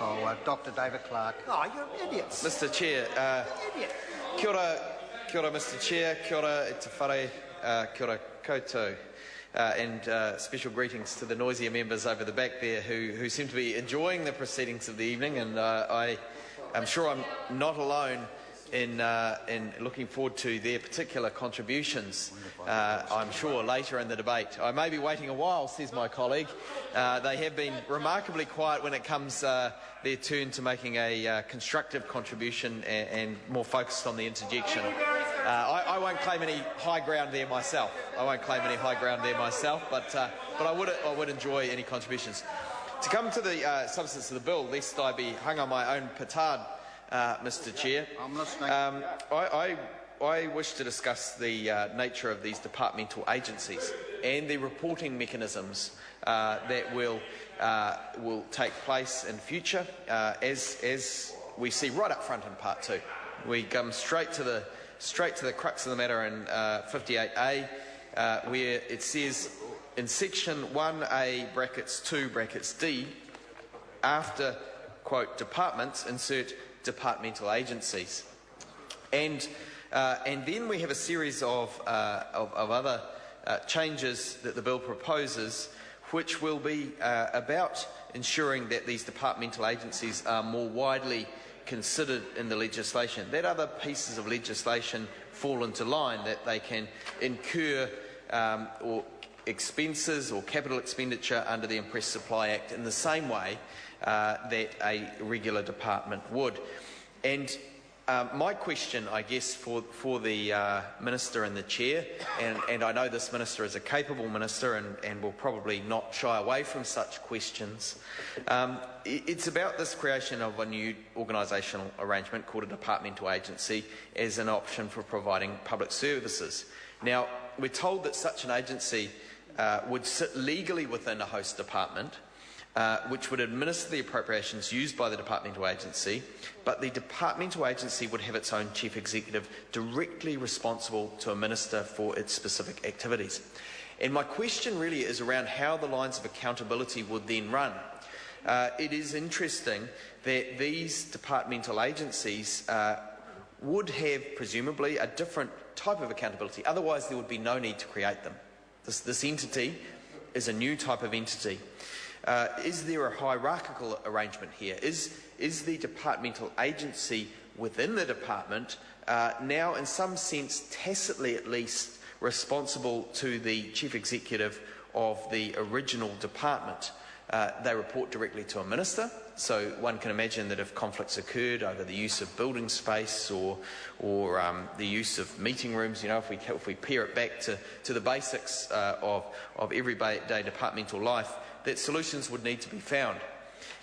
Oh, Dr. David Clark. Oh, you're idiots. Mr. Chair, Idiot. kia ora, Mr. Chair, kia ora e te whare, kia ora koutou. And special greetings to the noisier members over the back there who seem to be enjoying the proceedings of the evening, and I am sure I'm not alone in looking forward to their particular contributions. I'm sure later in the debate. I may be waiting a while, says my colleague. They have been remarkably quiet when it comes their turn to making a constructive contribution and more focused on the interjection. I won't claim any high ground there myself. But I would enjoy any contributions. To come to the substance of the bill, lest I be hung on my own petard, Mr. Chair, I'm listening. I wish to discuss the nature of these departmental agencies and the reporting mechanisms that will take place in future, as we see right up front in Part 2. We come straight to the crux of the matter in 58A, where it says in section 1A brackets 2 brackets D, after quote departments, insert departmental agencies, and then we have a series of other changes that the bill proposes, which will be about ensuring that these departmental agencies are more widely considered in the legislation, that other pieces of legislation fall into line, that they can incur or expenses or capital expenditure under the Impress Supply Act in the same way that a regular department would. And my question, I guess, for the Minister and the Chair, and I know this Minister is a capable Minister and will probably not shy away from such questions, it's about this creation of a new organisational arrangement called a departmental agency as an option for providing public services. Now, we're told that such an agency would sit legally within a host department, which would administer the appropriations used by the departmental agency, but the departmental agency would have its own chief executive directly responsible to a minister for its specific activities. And my question really is around how the lines of accountability would then run. It is interesting that these departmental agencies would have presumably a different type of accountability, otherwise there would be no need to create them. This entity is a new type of entity. Is there a hierarchical arrangement here? Is the departmental agency within the department now in some sense tacitly at least responsible to the chief executive of the original department? They report directly to a minister, so one can imagine that if conflicts occurred over the use of building space or the use of meeting rooms, if we pare it back to the basics of everyday departmental life, that solutions would need to be found.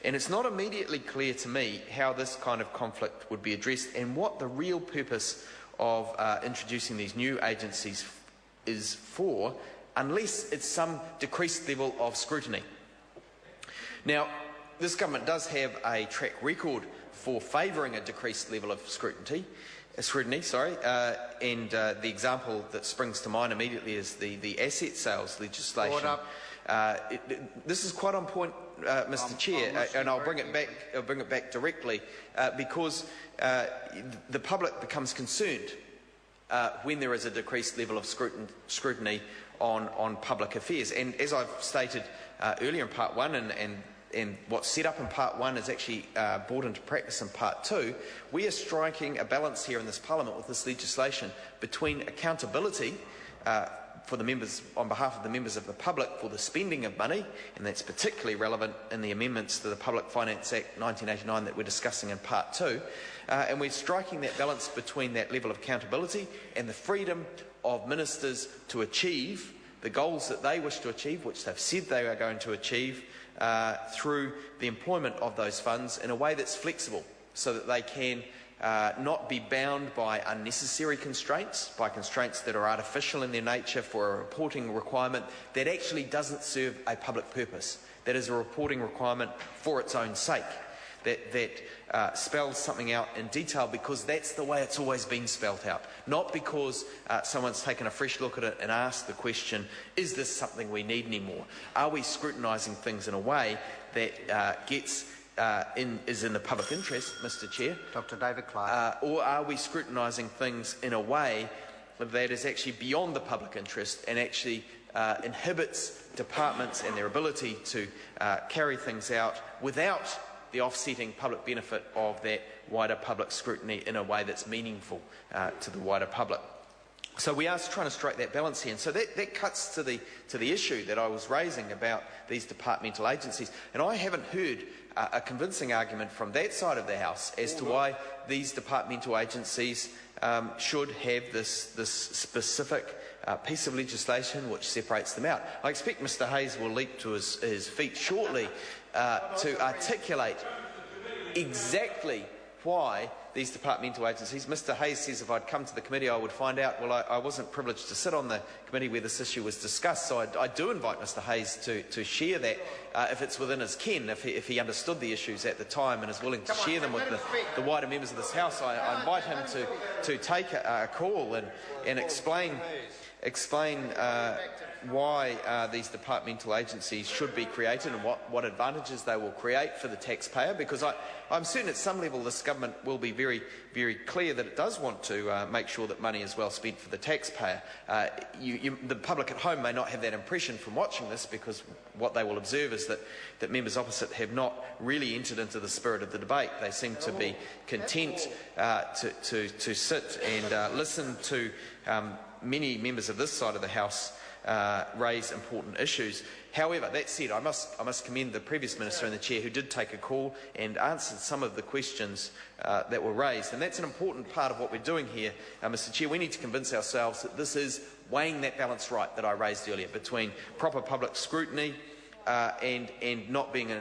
And it's not immediately clear to me how this kind of conflict would be addressed and what the real purpose of introducing these new agencies is for, unless it's some decreased level of scrutiny. Now, this government does have a track record for favouring a decreased level of scrutiny, and the example that springs to mind immediately is the asset sales legislation. This is quite on point, Mr. Chair, and I'll bring it back directly because the public becomes concerned when there is a decreased level of scrutiny on public affairs. And as I've stated earlier in Part 1, and what's set up in Part 1 is actually brought into practice in Part 2, we are striking a balance here in this Parliament with this legislation between accountability for the members, on behalf of the members of the public, for the spending of money, and that's particularly relevant in the amendments to the Public Finance Act 1989 that we're discussing in Part 2, and we're striking that balance between that level of accountability and the freedom of ministers to achieve the goals that they wish to achieve, which they've said they are going to achieve, through the employment of those funds in a way that's flexible, so that they can not be bound by unnecessary constraints, by constraints that are artificial in their nature for a reporting requirement that actually doesn't serve a public purpose, that is a reporting requirement for its own sake, that spells something out in detail because that's the way it's always been spelt out, not because someone's taken a fresh look at it and asked the question, is this something we need anymore? Are we scrutinising things in a way that gets is in the public interest, Mr. Chair? Dr. David Clark. Or are we scrutinising things in a way that is actually beyond the public interest and actually inhibits departments and their ability to carry things out without the offsetting public benefit of that wider public scrutiny in a way that's meaningful to the wider public? So we are trying to strike that balance here, and so that cuts to the issue that I was raising about these departmental agencies. And I haven't heard a convincing argument from that side of the House as to why these departmental agencies should have this specific piece of legislation which separates them out. I expect Mr Hayes will leap to his feet shortly to articulate exactly why these departmental agencies. Mr Hayes says if I'd come to the committee I would find out. Well, I wasn't privileged to sit on the committee where this issue was discussed, so I do invite Mr Hayes to share that if it's within his ken, if he understood the issues at the time and is willing to share them with the wider members of this House. I invite him to take a call and explain why these departmental agencies should be created and what advantages they will create for the taxpayer, because I'm certain at some level this government will be very, very clear that it does want to make sure that money is well spent for the taxpayer. The public at home may not have that impression from watching this, because what they will observe is that members opposite have not really entered into the spirit of the debate. They seem to be content to sit and listen to many members of this side of the House raise important issues. However, that said, I must commend the previous Minister and the Chair who did take a call and answered some of the questions that were raised. And that's an important part of what we're doing here, Mr Chair. We need to convince ourselves that this is weighing that balance right that I raised earlier between proper public scrutiny and not being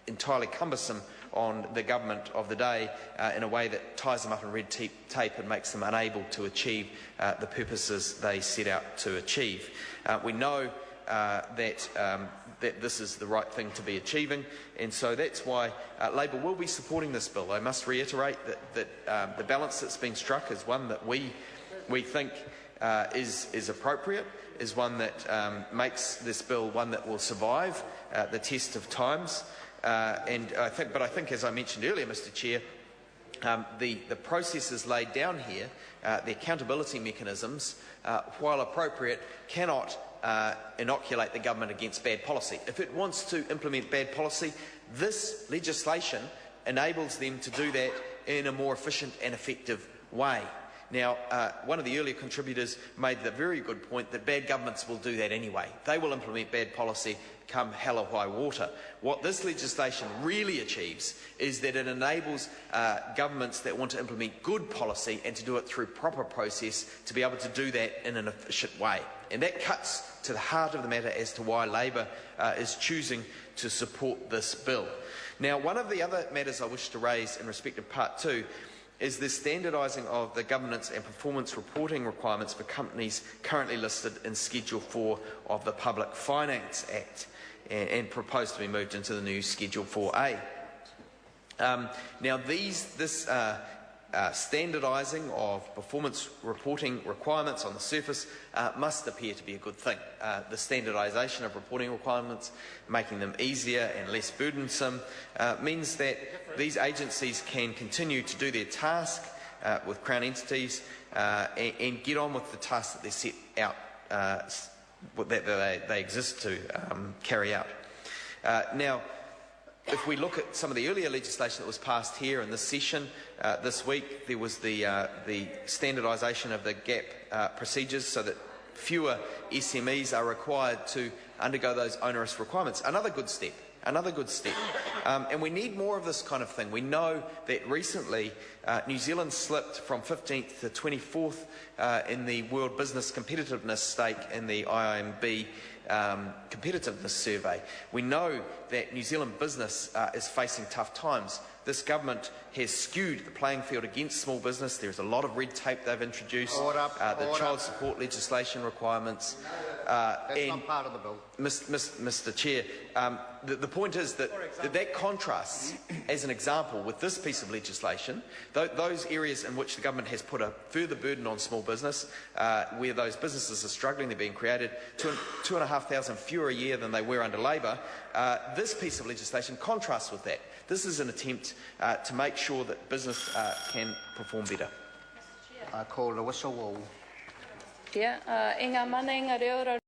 entirely cumbersome on the government of the day in a way that ties them up in red tape and makes them unable to achieve the purposes they set out to achieve. We know that this is the right thing to be achieving, and so that's why Labor will be supporting this bill. I must reiterate that the balance that's been struck is one that we think is appropriate, is one that makes this bill one that will survive the test of times. But I think, as I mentioned earlier, Mr Chair, the processes laid down here, the accountability mechanisms, while appropriate, cannot inoculate the government against bad policy. If it wants to implement bad policy, this legislation enables them to do that in a more efficient and effective way. Now, one of the earlier contributors made the very good point that bad governments will do that anyway. They will implement bad policy come hell or high water. What this legislation really achieves is that it enables governments that want to implement good policy and to do it through proper process to be able to do that in an efficient way. And that cuts to the heart of the matter as to why Labor is choosing to support this bill. Now, one of the other matters I wish to raise in respect of Part 2 is the standardising of the governance and performance reporting requirements for companies currently listed in Schedule 4 of the Public Finance Act and proposed to be moved into the new Schedule 4A. Now, this standardising of performance reporting requirements on the surface must appear to be a good thing. The standardisation of reporting requirements, making them easier and less burdensome, means that these agencies can continue to do their task with Crown entities and get on with the tasks that they're set out, that they exist to carry out. Now, if we look at some of the earlier legislation that was passed here in this session this week, there was the standardisation of the GAP procedures so that fewer SMEs are required to undergo those onerous requirements. Another good step. And we need more of this kind of thing. We know that recently New Zealand slipped from 15th to 24th in the World Business Competitiveness stake in the IIMB competitiveness survey. We know that New Zealand business is facing tough times. This government has skewed the playing field against small business. There's a lot of red tape they've introduced, the child support legislation requirements. That's not part of the bill. Mr Chair, the point is that contrasts, as an example, with this piece of legislation, those areas in which the government has put a further burden on small business, where those businesses are struggling, they're being created, $2.5 1,500 fewer a year than they were under Labor, this piece of legislation contrasts with that. This is an attempt to make sure that business can perform better. I call the whistle wall. Inga mana inga reo